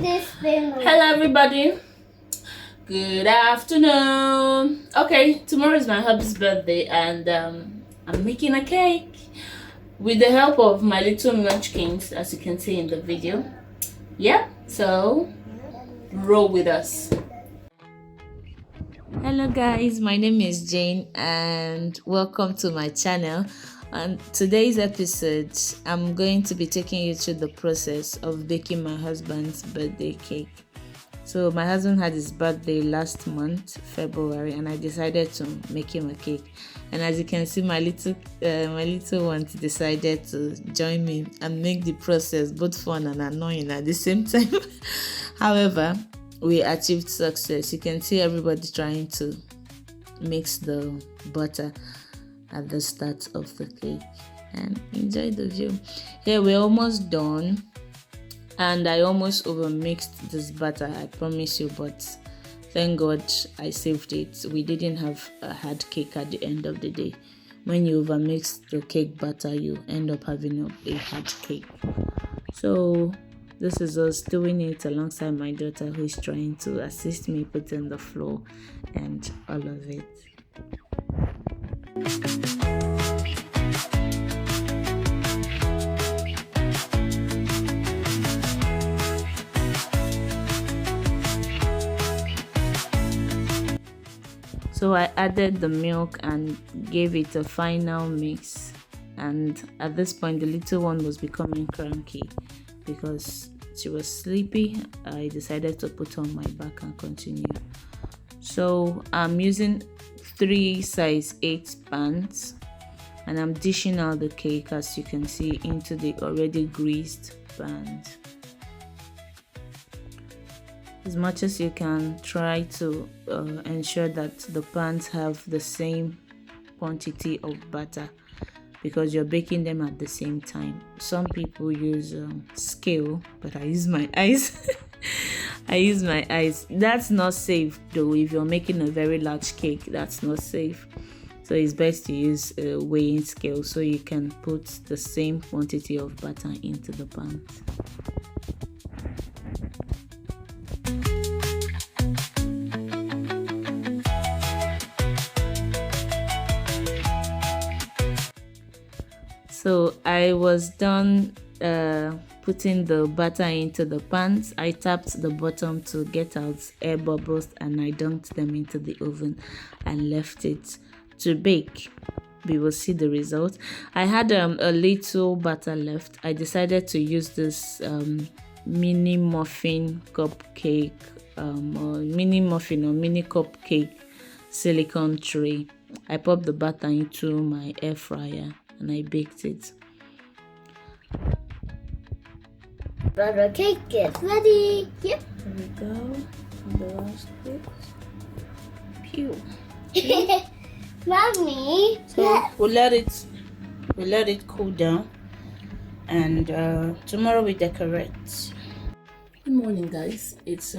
Hello everybody, good afternoon. Okay, tomorrow is my hubby's birthday and I'm making a cake with the help of my little munchkins, as you can see in the video. Yeah, so roll with us. Hello guys, my name is Jane and welcome to my channel. On today's episode, I'm going to be taking you through the process of baking my husband's birthday cake. So my husband had his birthday last month, February, and I decided to make him a cake. And as you can see, my little ones decided to join me and make the process both fun and annoying at the same time. However, we achieved success. You can see everybody trying to mix the butter at the start of the cake, and enjoy the view. Here we're almost done, and I almost overmixed this butter, I promise you, but thank God I saved it. We didn't have a hard cake at the end of the day. When you overmix the cake batter, you end up having a hard cake. So this is us doing it alongside my daughter, who is trying to assist me putting the flour and all of it. So I added the milk and gave it a final mix, and at this point the little one was becoming cranky because she was sleepy. I decided to put her on my back and continue. So I'm using 3 size 8 pans, and I'm dishing out the cake, as you can see, into the already greased pans. As much as you can, try to ensure that the pans have the same quantity of butter, because you're baking them at the same time. Some people use scale, but I use my eyes. I use my eyes. That's not safe though. If you're making a very large cake, that's not safe. So it's best to use a weighing scale so you can put the same quantity of butter into the pan. So I was done putting the butter into the pans. I tapped the bottom to get out air bubbles, and I dunked them into the oven and left it to bake. We will see the result. I had a little butter left. I decided to use this mini muffin cupcake or mini cupcake silicone tray. I popped the butter into my air fryer and I baked it. Butter cake is ready. Yep. There we go. The last bit. Pew. Mommy. So yeah. we'll let it cool down, and tomorrow we decorate. Good morning, guys. It's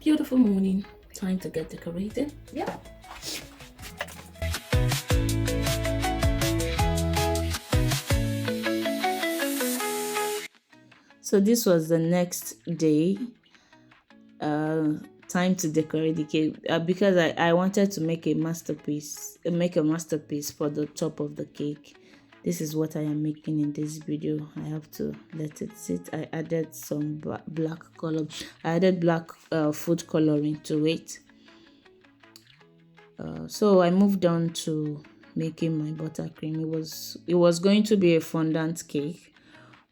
beautiful morning. Time to get decorated. Yeah. So this was the next day. Time to decorate the cake because I wanted to make a masterpiece for the top of the cake. This is what I am making in this video. I have to let it sit. I added some black color. I added black food coloring to it. So I moved on to making my buttercream. It was going to be a fondant cake,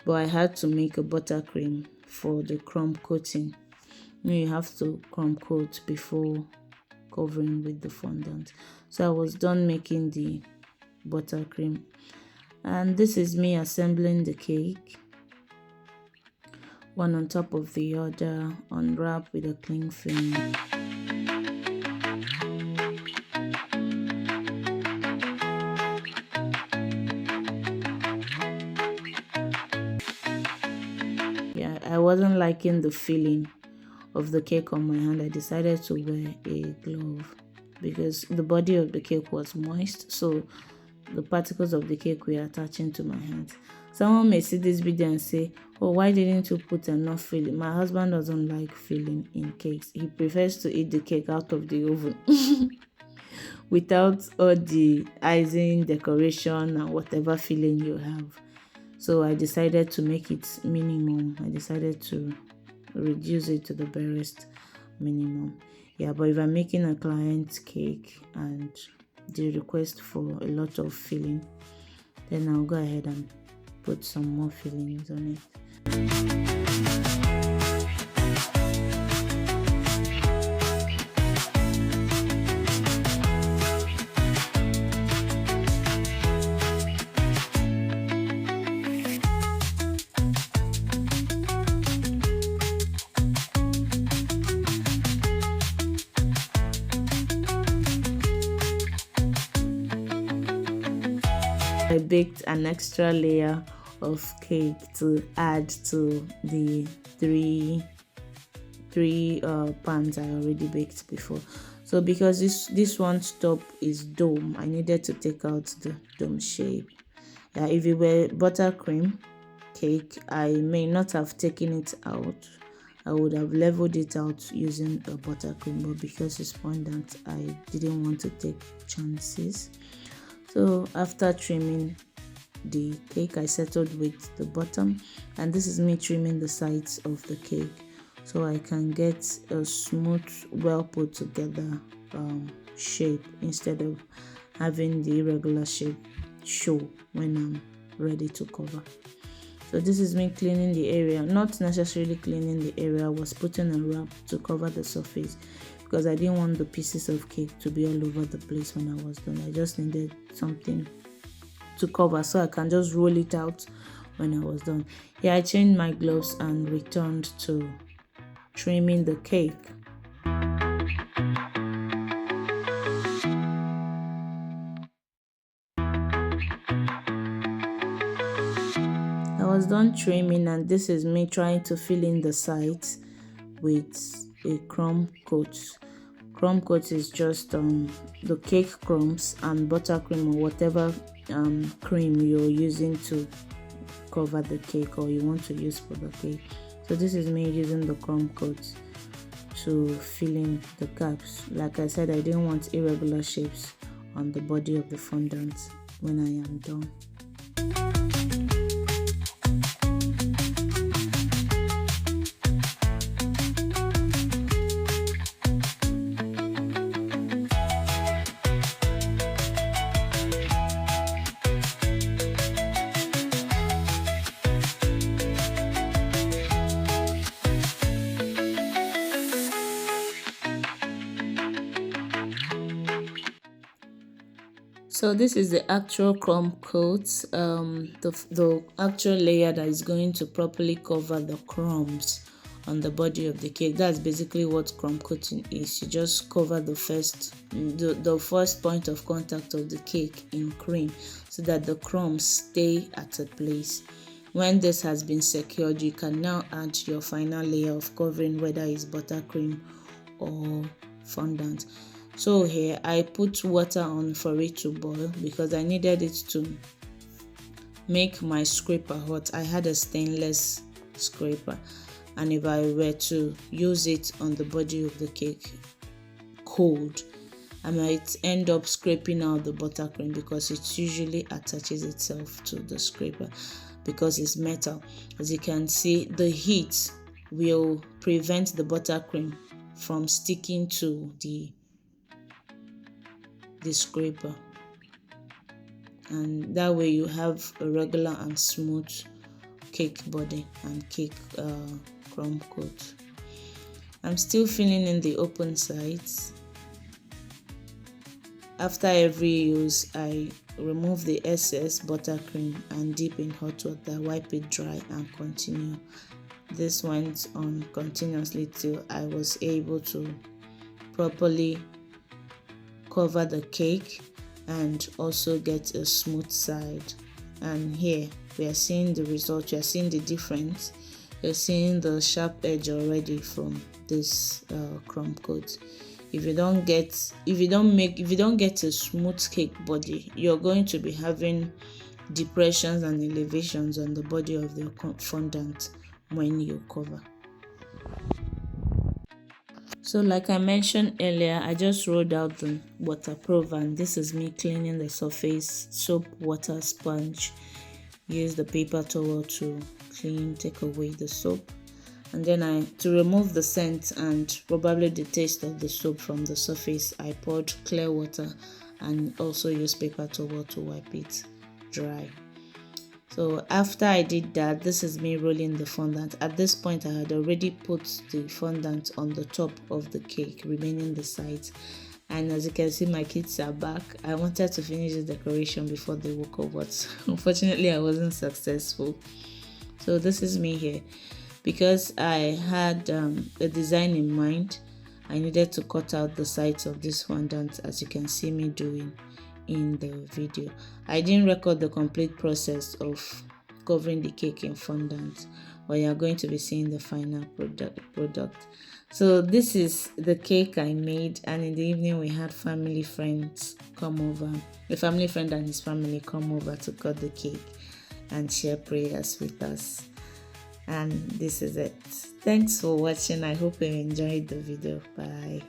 but I had to make a buttercream for the crumb coating. You have to crumb coat before covering with the fondant. So I was done making the buttercream, and this is me assembling the cake, one on top of the other, unwrap with a cling film. Yeah, I wasn't liking the feeling of the cake on my hand. I decided to wear a glove because the body of the cake was moist, so the particles of the cake were attaching to my hands. Someone may see this video and say, oh, why didn't you put enough filling? My husband doesn't like filling in cakes. He prefers to eat the cake out of the oven without all the icing, decoration, and whatever filling you have. So I decided to make it minimum. I decided to reduce it to the barest minimum. Yeah, but if I'm making a client cake and they request for a lot of filling, then I'll go ahead and put some more fillings on it. I baked an extra layer of cake to add to the three pans I already baked before. So because this one's top is dome, I needed to take out the dome shape. If it were buttercream cake, I may not have taken it out. I would have leveled it out using a buttercream, but because it's fondant, I didn't want to take chances. So after trimming the cake, I settled with the bottom, and this is me trimming the sides of the cake so I can get a smooth, well put together shape instead of having the irregular shape show when I'm ready to cover. So this is me cleaning the area, not necessarily cleaning the area. I was putting a wrap to cover the surface because I didn't want the pieces of cake to be all over the place when I was done. I just needed something to cover so I can just roll it out when I was done. I changed my gloves and returned to trimming the cake. I was done trimming, and this is me trying to fill in the sides with a crumb coat. Crumb coat is just the cake crumbs and buttercream or whatever cream you're using to cover the cake or you want to use for the cake. So this is me using the crumb coat to fill in the gaps. Like I said, I didn't want irregular shapes on the body of the fondant when I am done. So this is the actual crumb coat, the actual layer that is going to properly cover the crumbs on the body of the cake. That's basically what crumb coating is. You just cover the first point of contact of the cake in cream so that the crumbs stay at a place. When this has been secured, you can now add your final layer of covering, whether it's buttercream or fondant. So here I put water on for it to boil because I needed it to make my scraper hot. I had a stainless scraper, and if I were to use it on the body of the cake cold, I might end up scraping out the buttercream because it usually attaches itself to the scraper because it's metal. As you can see, the heat will prevent the buttercream from sticking to the scraper, and that way you have a regular and smooth cake body and cake crumb coat. I'm still filling in the open sides. After every use, I remove the excess buttercream and dip in hot water, wipe it dry, and continue. This went on continuously till I was able to properly cover the cake and also get a smooth side. And here we are seeing the result. You are seeing the difference. You're seeing the sharp edge already from this crumb coat. if you don't get a smooth cake body, you're going to be having depressions and elevations on the body of the fondant when you cover. So like I mentioned earlier, I just rolled out the waterproof, and this is me cleaning the surface. Soap, water, sponge. Use the paper towel to take away the soap, and then to remove the scent and probably the taste of the soap from the surface, I poured clear water and also used paper towel to wipe it dry. So after I did that, this is me rolling the fondant. At this point, I had already put the fondant on the top of the cake, remaining the sides. And as you can see, my kids are back. I wanted to finish the decoration before they woke up, but unfortunately I wasn't successful. So this is me here. Because I had a design in mind, I needed to cut out the sides of this fondant, as you can see me doing in the video. I didn't record the complete process of covering the cake in fondant, but you're going to be seeing the final product. So this is the cake I made, and in the evening we had family friends come over. A family friend and his family come over to cut the cake and share prayers with us. And this is it. Thanks for watching. I hope you enjoyed the video. Bye.